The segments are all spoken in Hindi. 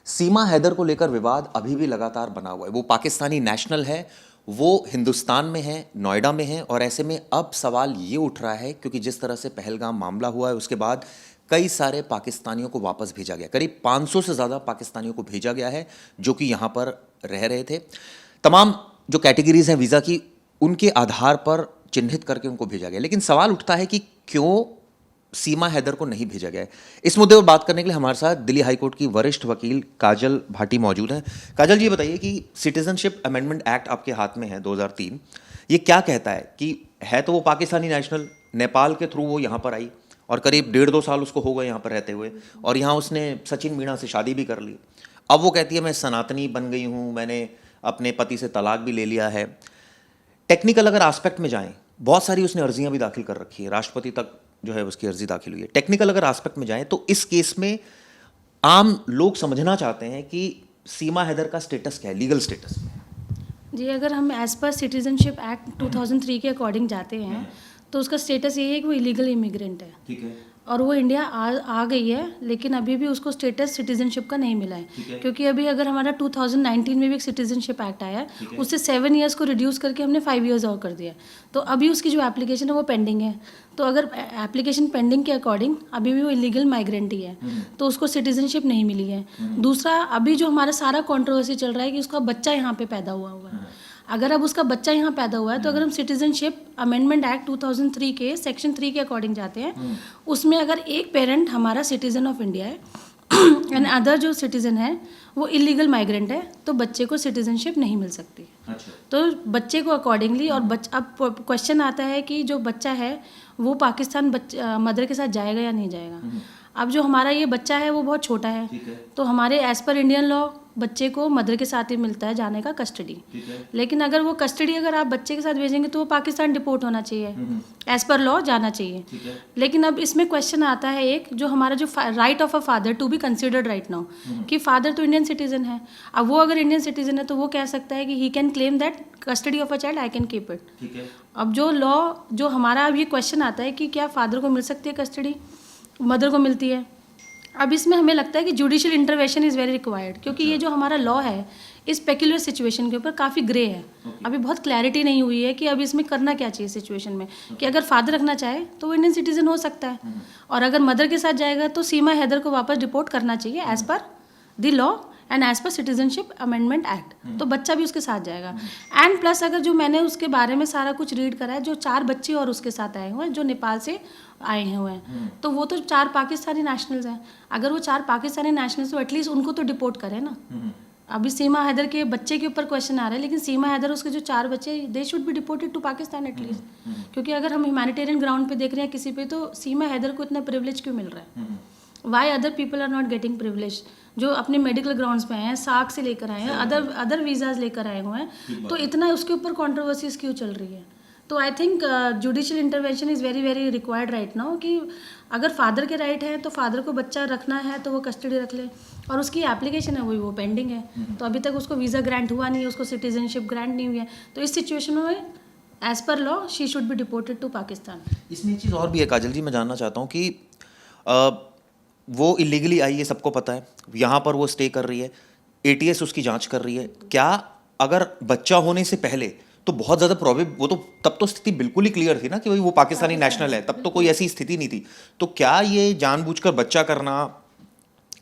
सीमा हैदर को लेकर विवाद अभी भी लगातार बना हुआ है। वो पाकिस्तानी नेशनल है, वो हिंदुस्तान में है, नोएडा में है, और ऐसे में अब सवाल ये उठ रहा है क्योंकि जिस तरह से पहलगाम मामला हुआ है उसके बाद कई सारे पाकिस्तानियों को वापस भेजा गया। करीब 500 से ज़्यादा पाकिस्तानियों को भेजा गया है जो कि यहाँ पर रह रहे थे। तमाम जो कैटेगरीज हैं वीज़ा की, उनके आधार पर चिन्हित करके उनको भेजा गया। लेकिन सवाल उठता है कि क्यों सीमा हैदर को नहीं भेजा गया है। इस मुद्दे पर बात करने के लिए हमारे साथ दिल्ली हाईकोर्ट की वरिष्ठ वकील काजल भाटी मौजूद हैं। काजल जी, बताइए कि सिटीजनशिप अमेंडमेंट एक्ट आपके हाथ में है 2003, ये क्या कहता है कि है तो वो पाकिस्तानी नेशनल, नेपाल के थ्रू वो यहाँ पर आई और करीब 1.5-2 साल उसको हो गए यहाँ पर रहते हुए, और यहाँ उसने सचिन मीणा से शादी भी कर ली। अब वो कहती है मैं सनातनी बन गई हूँ, मैंने अपने पति से तलाक भी ले लिया है। टेक्निकल अगर एस्पेक्ट में जाएं, बहुत सारी उसने अर्जियां भी दाखिल कर रखी है, राष्ट्रपति तक जो है उसकी अर्जी दाखिल हुई है। टेक्निकल अगर एस्पेक्ट में जाएं तो इस केस में आम लोग समझना चाहते हैं कि सीमा हैदर का स्टेटस क्या है, लीगल स्टेटस। जी, अगर हम एज़ पर सिटीजनशिप एक्ट 2003 के अकॉर्डिंग जाते हैं तो उसका स्टेटस ये है कि वो इलीगल इमिग्रेंट है। ठीक है। और वो इंडिया आ गई है, लेकिन अभी भी उसको स्टेटस सिटीजनशिप का नहीं मिला है। क्योंकि अभी अगर हमारा 2019 में भी एक सिटीजनशिप एक्ट आया है, उससे 7 ईयर्स को रिड्यूस करके हमने 5 ईयर्स और कर दिया। तो अभी उसकी जो एप्लीकेशन है वो पेंडिंग है। तो अगर एप्लीकेशन पेंडिंग के अकॉर्डिंग अभी भी वो इलीगल माइग्रेंट ही है, तो उसको सिटीजनशिप नहीं मिली है। दूसरा, अभी जो हमारा सारा कॉन्ट्रोवर्सी चल रहा है कि उसका बच्चा यहाँ पे पैदा हुआ है। अगर अब उसका बच्चा यहाँ पैदा हुआ है तो अगर हम सिटीजनशिप अमेंडमेंट एक्ट 2003 के सेक्शन 3 के अकॉर्डिंग जाते हैं, उसमें अगर एक पेरेंट हमारा सिटीजन ऑफ इंडिया है एंड अदर जो सिटीजन है वो इलीगल माइग्रेंट है, तो बच्चे को सिटीजनशिप नहीं मिल सकती। अच्छा। तो बच्चे को अकॉर्डिंगली, और अब क्वेश्चन आता है कि जो बच्चा है वो पाकिस्तान मदर के साथ जाएगा या नहीं जाएगा। अब जो हमारा ये बच्चा है वो बहुत छोटा है, तो हमारे एज पर इंडियन लॉ बच्चे को मदर के साथ ही मिलता है जाने का कस्टडी। लेकिन अगर वो कस्टडी अगर आप बच्चे के साथ भेजेंगे तो वो पाकिस्तान डिपोर्ट होना चाहिए, एज पर लॉ जाना चाहिए। लेकिन अब इसमें क्वेश्चन आता है एक, जो हमारा जो right of a father to be considered right now, कि फादर तो इंडियन सिटीजन है। अब वो अगर इंडियन सिटीजन है तो वो कह सकता है कि he can claim that custody of a child I can keep it. अब जो लॉ, जो हमारा अब ये क्वेश्चन आता है कि क्या फादर को मिल सकती है कस्टडी, मदर को मिलती है। अब इसमें हमें लगता है कि judicial intervention is very required, क्योंकि ये जो हमारा लॉ है इस पेक्युलर सिचुएशन के ऊपर काफ़ी ग्रे है। अभी बहुत क्लैरिटी नहीं हुई है कि अब इसमें करना क्या चाहिए सिचुएशन में, कि अगर फादर रखना चाहे तो वो इंडियन सिटीजन हो सकता है, और अगर मदर के साथ जाएगा तो सीमा हैदर को वापस डिपोर्ट करना चाहिए as per the law and as per citizenship amendment act, तो बच्चा भी उसके साथ जाएगा। एंड प्लस अगर जो मैंने उसके बारे में सारा कुछ रीड करा है, जो 4 बच्चे और उसके साथ आए हुए हैं जो नेपाल से आए हुए हैं, तो वो तो 4 पाकिस्तानी नेशनल्स हैं। अगर वो 4 पाकिस्तानी नेशनल्स तो एटलीस्ट उनको तो डिपोर्ट करें ना। अभी सीमा हैदर के बच्चे के ऊपर क्वेश्चन आ रहा है, लेकिन सीमा हैदर उसके जो 4 बच्चे, they should be deported to Pakistan at least. क्योंकि अगर हम ह्यूमैनिटेरियन ग्राउंड पे देख रहे हैं किसी पे, तो सीमा हैदर को इतना प्रिविलेज क्यों मिल रहा है? Why other people are not getting privilege, जो अपने मेडिकल ग्राउंड्स पे आए हैं, साग से लेकर आए हैं, अदर वीज़ाज लेकर आए हुए हैं, तो इतना उसके ऊपर कॉन्ट्रोवर्सीज क्यों चल रही है? तो I think judicial intervention is very very required right now, कि अगर फादर के राइट है तो फादर को बच्चा रखना है तो वो कस्टडी रख ले, और उसकी एप्लीकेशन है वो पेंडिंग है, तो अभी तक उसको वीज़ा ग्रांट हुआ नहीं है, उसको सिटीजनशिप ग्रांट नहीं हुई है। तो इस सिचुएशन में as per law she should be deported to Pakistan. इसमें एक चीज़ और भी है काजल जी, मैं जानना चाहता हूँ कि वो इलीगली आई है, सबको पता है, यहाँ पर वो स्टे कर रही है, एटीएस उसकी जांच कर रही है। क्या अगर बच्चा होने से पहले तो बहुत ज़्यादा वो तो तब तो स्थिति बिल्कुल ही क्लियर थी ना कि भाई वो पाकिस्तानी नेशनल है, तब तो कोई ऐसी स्थिति नहीं थी। तो क्या ये जानबूझकर बच्चा करना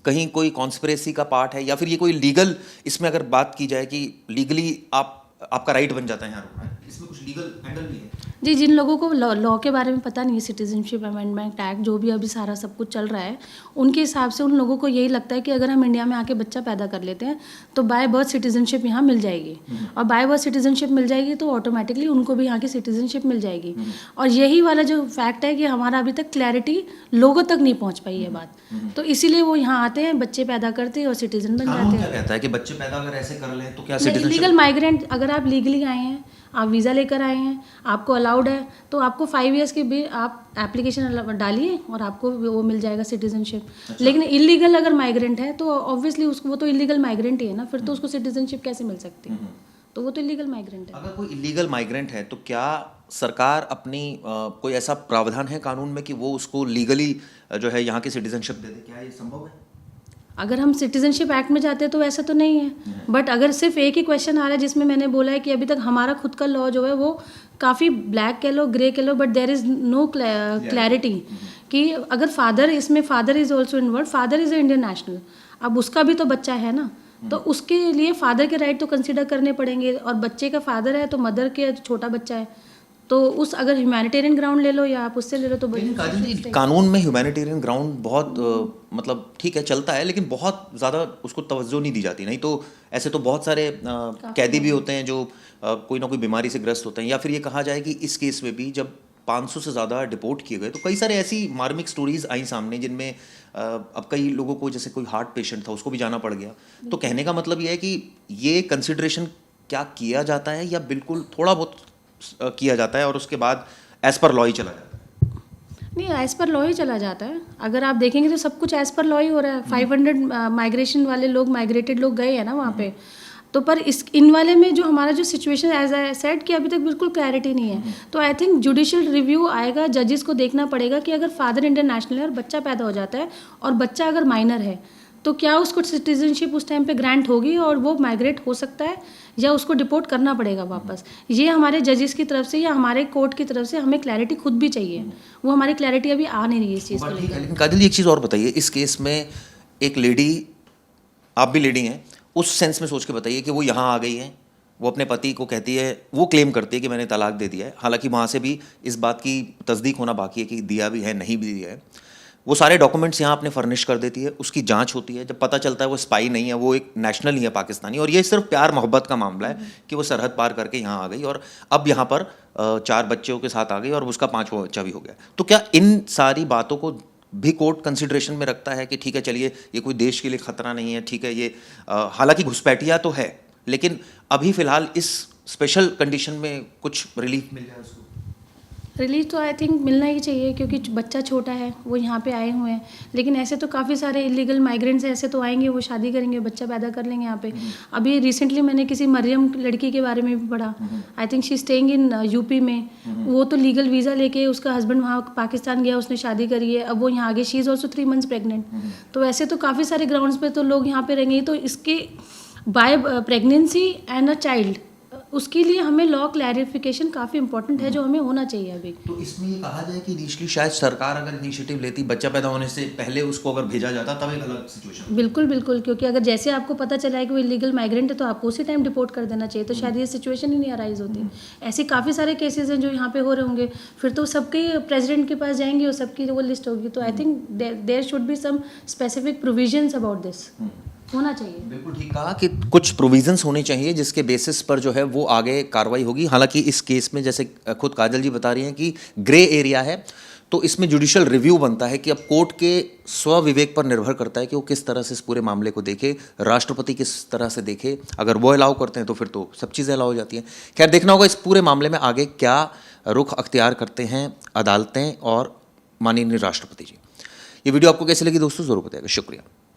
कहीं कोई कॉन्स्पिरेसी का पार्ट है, या फिर ये कोई लीगल, इसमें अगर बात की जाए कि लीगली आपका राइट बन जाता है यहाँ रुकना, इसमें कुछ लीगल एंगल भी है? जी, जिन लोगों को लॉ के बारे में पता नहीं है, सिटीजनशिप अमेंडमेंट एक्ट जो भी अभी सारा सब कुछ चल रहा है, उनके हिसाब से उन लोगों को यही लगता है कि अगर हम इंडिया में आके बच्चा पैदा कर लेते हैं तो बाय बर्थ सिटीजनशिप यहाँ मिल जाएगी, और बाय बर्थ सिटीजनशिप मिल जाएगी तो ऑटोमेटिकली उनको भी यहाँ की सिटीजनशिप मिल जाएगी। और यही वाला जो फैक्ट है कि हमारा अभी तक क्लैरिटी लोगों तक नहीं पहुँच पाई है बात, तो इसीलिए वो यहाँ आते हैं, बच्चे पैदा करते हैं और सिटीजन बन जाते हैं। कहता है कि बच्चे पैदा अगर ऐसे कर लें तो क्या लीगल माइग्रेंट, अगर आप लीगली आए हैं, आप वीज़ा लेकर आए हैं, आपको अलाउड है, तो आपको 5 ईयर्स के भी आप एप्लीकेशन डालिए और आपको वो मिल जाएगा सिटीजनशिप। अच्छा। लेकिन इलीगल अगर माइग्रेंट है तो ऑब्वियसली उसको, वो तो इलीगल माइग्रेंट ही है ना, फिर तो उसको सिटीजनशिप कैसे मिल सकती है? तो वो तो इलीगल माइग्रेंट है। अगर कोई इलीगल माइग्रेंट है तो क्या सरकार अपनी कोई ऐसा प्रावधान है कानून में कि वो उसको लीगली जो है यहाँ की सिटीजनशिप दे दे? क्या ये संभव है? अगर हम सिटीजनशिप एक्ट में जाते हैं तो वैसा तो नहीं है, बट अगर सिर्फ एक ही क्वेश्चन आ रहा है जिसमें मैंने बोला है कि अभी तक हमारा खुद का लॉ जो है वो काफ़ी ब्लैक कह लो, ग्रे कह लो, but there is no clarity कि अगर father is also involve, father is Indian national, अब उसका भी तो बच्चा है ना, तो उसके लिए फादर के राइट तो कंसिडर करने पड़ेंगे, और बच्चे का फादर है तो मदर के छोटा बच्चा है, तो उस अगर ह्यूमैनिटेरियन ग्राउंड ले लो या आप उससे ले लो तो कानून में ह्यूमैनिटेरियन ग्राउंड बहुत मतलब ठीक है चलता है, लेकिन बहुत ज़्यादा उसको तवज्जो नहीं दी जाती। नहीं तो ऐसे तो बहुत सारे कैदी भी होते हैं जो कोई ना कोई बीमारी से ग्रस्त होते हैं, या फिर ये कहा जाए कि इस केस में भी जब 500 से ज़्यादा डिपोर्ट किए गए तो कई सारे ऐसी मार्मिक स्टोरीज आई सामने जिनमें अब कई लोगों को, जैसे कोई हार्ट पेशेंट था उसको भी जाना पड़ गया। तो कहने का मतलब ये है कि ये कंसिडरेशन क्या किया जाता है या बिल्कुल थोड़ा बहुत किया जाता है और उसके बाद एज पर लॉ ही चला जाता है? नहीं, एज पर लॉ ही चला जाता है। अगर आप देखेंगे तो सब कुछ एज पर लॉ ही हो रहा है। 500 माइग्रेशन वाले लोग, माइग्रेटेड लोग गए हैं ना वहाँ पे, तो पर इन वाले में जो हमारा जो सिचुएशन एज आई सेड कि अभी तक बिल्कुल क्लैरिटी नहीं है। तो आई थिंक जुडिशियल रिव्यू आएगा, जजेस को देखना पड़ेगा कि अगर फादर इंडियन नेशनल है और बच्चा पैदा हो जाता है और बच्चा अगर माइनर है तो क्या उसको सिटीजनशिप उस टाइम पे ग्रांट होगी और वो माइग्रेट हो सकता है या उसको डिपोर्ट करना पड़ेगा वापस। ये हमारे जजेस की तरफ से या हमारे कोर्ट की तरफ से हमें क्लैरिटी खुद भी चाहिए, वो हमारी क्लैरिटी अभी आ नहीं रही है इस चीज़ को लेकर। लेकिन कादिल जी एक चीज़ और बताइए, इस केस में एक लेडी, आप भी लेडी हैं, उस सेंस में सोच के बताइए कि वो यहाँ आ गई है, वो अपने पति को कहती है, वो क्लेम करती है कि मैंने तलाक दे दिया है, हालांकि वहाँ से भी इस बात की तस्दीक होना बाकी है कि दिया भी है नहीं भी दिया है। वो सारे डॉक्यूमेंट्स यहाँ अपने फर्निश कर देती है, उसकी जांच होती है, जब पता चलता है वो स्पाई नहीं है, वो एक नेशनल ही है पाकिस्तानी, और ये सिर्फ प्यार मोहब्बत का मामला है कि वो सरहद पार करके यहाँ आ गई और अब यहाँ पर 4 बच्चों के साथ आ गई और उसका 5वां बच्चा भी हो गया। तो क्या इन सारी बातों को भी कोर्ट कंसिडरेशन में रखता है कि ठीक है चलिए ये कोई देश के लिए खतरा नहीं है, ठीक है ये हालांकि घुसपैठिया तो है, लेकिन अभी फ़िलहाल इस स्पेशल कंडीशन में कुछ रिलीफ मिल जाए उसको? रिलीफ तो आई थिंक मिलना ही चाहिए क्योंकि बच्चा छोटा है, वो यहाँ पे आए हुए हैं, लेकिन ऐसे तो काफ़ी सारे इलीगल माइग्रेंट्स ऐसे तो आएंगे, वो शादी करेंगे, बच्चा पैदा कर लेंगे यहाँ पे। अभी रिसेंटली मैंने किसी मरियम लड़की के बारे में भी पढ़ा, I think she staying in UP में, वो तो लीगल वीज़ा लेके उसका हस्बैंड वहाँ पाकिस्तान गया, उसने शादी करी है, अब वो यहाँ आ गई, she is also 3 months pregnant. तो ऐसे तो काफ़ी सारे ग्राउंड्स पे तो लोग यहाँ पे रहेंगे, तो इसके by pregnancy and a child, उसके लिए हमें लॉ क्लैरिफिकेशन काफ़ी इंपॉर्टेंट है जो हमें होना चाहिए अभी। तो इसमें ये कहा जाए कि इनिशियली शायद सरकार अगर इनिशिएटिव लेती, बच्चा पैदा होने से पहले उसको अगर भेजा जाता, तब एक अलग सिचुएशन। बिल्कुल बिल्कुल, क्योंकि अगर जैसे आपको पता चला है कि वो इलीगल माइग्रेंट है तो आपको उसी टाइम डिपोर्ट कर देना चाहिए, तो शायद ये सिचुएशन ही नहीं अराइज होती। ऐसे काफ़ी सारे केसेस हैं जो यहाँ पे हो रहे होंगे, फिर तो सबके प्रेसिडेंट के पास जाएंगे और सबकी वो लिस्ट होगी। तो I think there should be some specific provisions about this, होना चाहिए। बिल्कुल ठीक कहा कि कुछ प्रोविजंस होने चाहिए जिसके बेसिस पर जो है वो आगे कार्रवाई होगी। हालांकि इस केस में जैसे खुद काजल जी बता रही हैं कि ग्रे एरिया है, तो इसमें जुडिशियल रिव्यू बनता है कि अब कोर्ट के स्वविवेक पर निर्भर करता है कि वो किस तरह से इस पूरे मामले को देखे, राष्ट्रपति किस तरह से देखे। अगर वो अलाउ करते हैं तो फिर तो सब चीज़ें अलाउ हो जाती हैं। खैर देखना होगा इस पूरे मामले में आगे क्या रुख अख्तियार करते हैं अदालतें और माननीय राष्ट्रपति जी। ये वीडियो आपको कैसी लगी दोस्तों, ज़रूर बताइएगा। शुक्रिया।